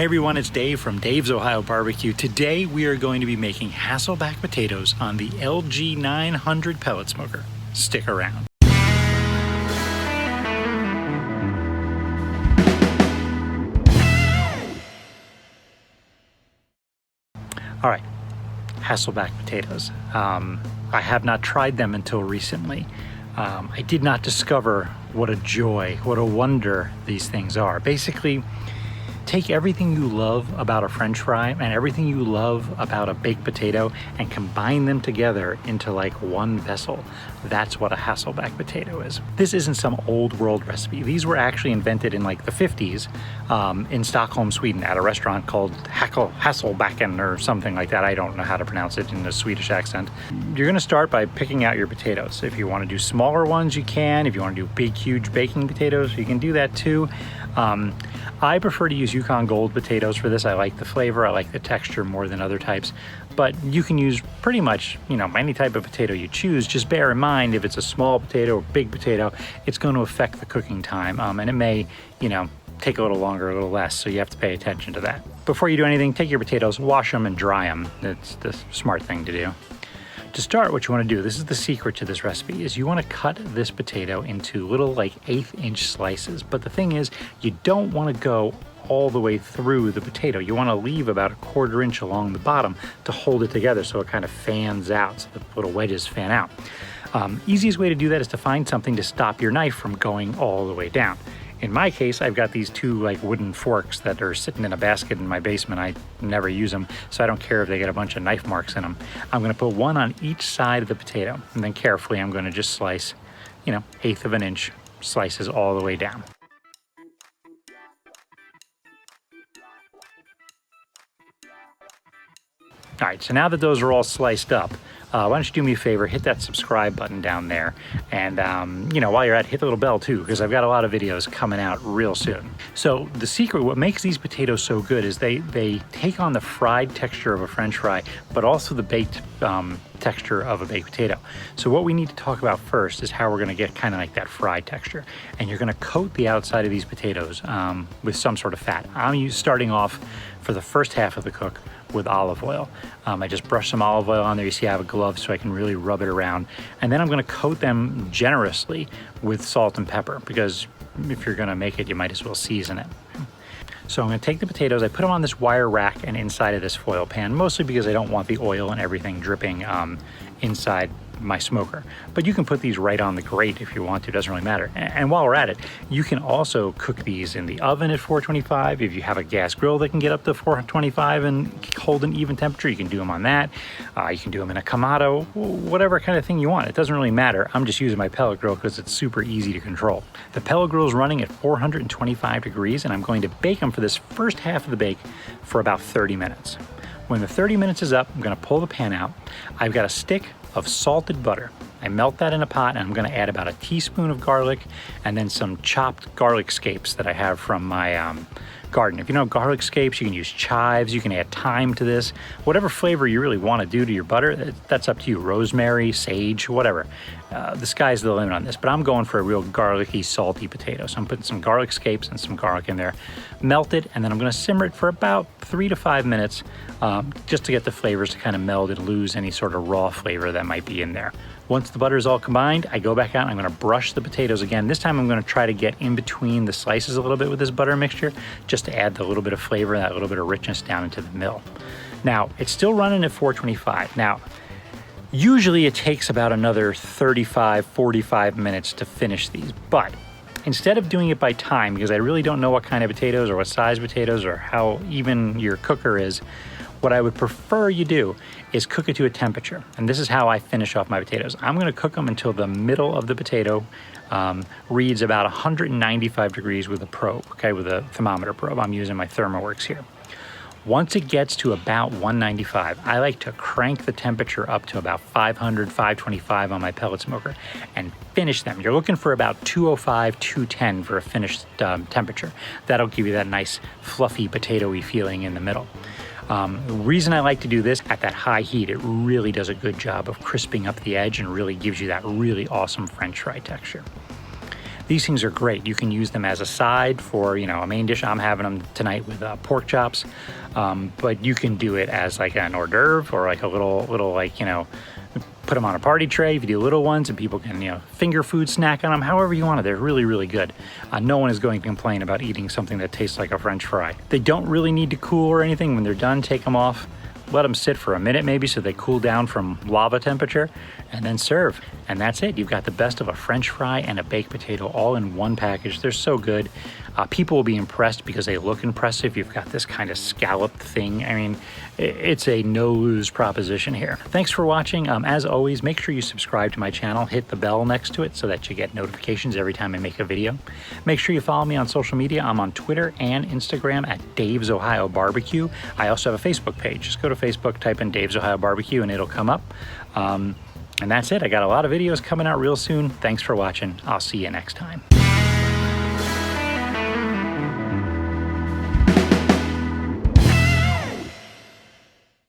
Hey everyone, it's Dave from Dave's Ohio Barbecue. Today we are going to be making Hasselback potatoes on the LG900 pellet smoker. Stick around. All right, Hasselback potatoes. I have not tried them until recently. I did not discover what a joy, what a wonder these things are. Basically, take everything you love about a French fry and everything you love about a baked potato and combine them together into like one vessel. That's what a Hasselback potato is. This isn't some old world recipe. These were actually invented in like the 50s in Stockholm, Sweden at a restaurant called Hasselbacken or something like that. I don't know how to pronounce it in a Swedish accent. You're gonna start by picking out your potatoes. If you wanna do smaller ones, you can. If you wanna do big, huge baking potatoes, you can do that too. I prefer to use Yukon Gold potatoes for this. I like the flavor, I like the texture more than other types, but you can use pretty much, any type of potato you choose. Just bear in mind, if it's a small potato or big potato, it's going to affect the cooking time, and it may, take a little longer, a little less, so you have to pay attention to that. Before you do anything, take your potatoes, wash them and dry them. That's the smart thing to do. To start, what you want to do, this is the secret to this recipe, is you want to cut this potato into little like 1/8-inch slices. But the thing is, you don't want to go all the way through the potato. You want to leave about 1/4 inch along the bottom to hold it together so it kind of fans out, so the little wedges fan out. Easiest way to do that is to find something to stop your knife from going all the way down. In my case, I've got these two like wooden forks that are sitting in a basket in my basement. I never use them, so I don't care if they get a bunch of knife marks in them. I'm gonna put one on each side of the potato, and then carefully I'm gonna just slice, 1/8 of an inch slices all the way down. All right, so now that those are all sliced up, why don't you do me a favor, hit that subscribe button down there. And, while you're at it, hit the little bell too, because I've got a lot of videos coming out real soon. So the secret, what makes these potatoes so good is they take on the fried texture of a French fry, but also the baked texture of a baked potato. So what we need to talk about first is how we're gonna get kind of like that fried texture. And you're gonna coat the outside of these potatoes with some sort of fat. I'm starting off for the first half of the cook with olive oil. I just brush some olive oil on there. You see I have a glove so I can really rub it around. And then I'm gonna coat them generously with salt and pepper, because if you're gonna make it, you might as well season it. So I'm gonna take the potatoes, I put them on this wire rack and inside of this foil pan, mostly because I don't want the oil and everything dripping inside my smoker. But you can put these right on the grate if you want to, it doesn't really matter. And while we're at it, you can also cook these in the oven at 425. If you have a gas grill that can get up to 425 and hold an even temperature, you can do them on that. You can do them in a Kamado, whatever kind of thing you want. It doesn't really matter. I'm just using my pellet grill because it's super easy to control. The pellet grill is running at 425 degrees, and I'm going to bake them for this first half of the bake for about 30 minutes. When the 30 minutes is up, I'm gonna pull the pan out. I've got a stick of salted butter. I melt that in a pot, and I'm gonna add about a teaspoon of garlic and then some chopped garlic scapes that I have from my garden. If you know garlic scapes, you can use chives, you can add thyme to this. Whatever flavor you really wanna do to your butter, that's up to you. Rosemary, sage, whatever. The sky's the limit on this, but I'm going for a real garlicky, salty potato. So I'm putting some garlic scapes and some garlic in there, melt it, and then I'm gonna simmer it for about 3 to 5 minutes just to get the flavors to kind of meld and lose any sort of raw flavor that might be in there. Once the butter is all combined, I go back out and I'm gonna brush the potatoes again. This time I'm gonna try to get in between the slices a little bit with this butter mixture, just to add the little bit of flavor, that little bit of richness down into the middle. Now, it's still running at 425. Now, usually it takes about another 35, 45 minutes to finish these, but instead of doing it by time, because I really don't know what kind of potatoes or what size potatoes or how even your cooker is, what I would prefer you do is cook it to a temperature. And this is how I finish off my potatoes. I'm gonna cook them until the middle of the potato reads about 195 degrees with a probe, okay, with a thermometer probe. I'm using my ThermoWorks here. Once it gets to about 195, I like to crank the temperature up to about 500, 525 on my pellet smoker and finish them. You're looking for about 205, 210 for a finished temperature. That'll give you that nice fluffy potatoy feeling in the middle. The reason I like to do this at that high heat, it really does a good job of crisping up the edge and really gives you that really awesome French fry texture. These things are great. You can use them as a side for, you know, a main dish. I'm having them tonight with pork chops, but you can do it as like an hors d'oeuvre or like a little like, you know, put them on a party tray if you do little ones, and people can, you know, finger food snack on them however you want it. They're really, really good. No one is going to complain about eating something that tastes like a French fry. They don't really need to cool or anything. When they're done, take them off, let them sit for a minute maybe so they cool down from lava temperature, and then serve. And that's it. You've got the best of a French fry and a baked potato all in one package. They're so good. People will be impressed because they look impressive. You've got this kind of scalloped thing. I mean, it's a no-lose proposition here. Thanks for watching. As always, make sure you subscribe to my channel. Hit the bell next to it so that you get notifications every time I make a video. Make sure you follow me on social media. I'm on Twitter and Instagram at Dave's Ohio Barbecue. I also have a Facebook page. Just go to Facebook, type in Dave's Ohio Barbecue, and it'll come up. And that's it. I got a lot of videos coming out real soon. Thanks for watching. I'll see you next time.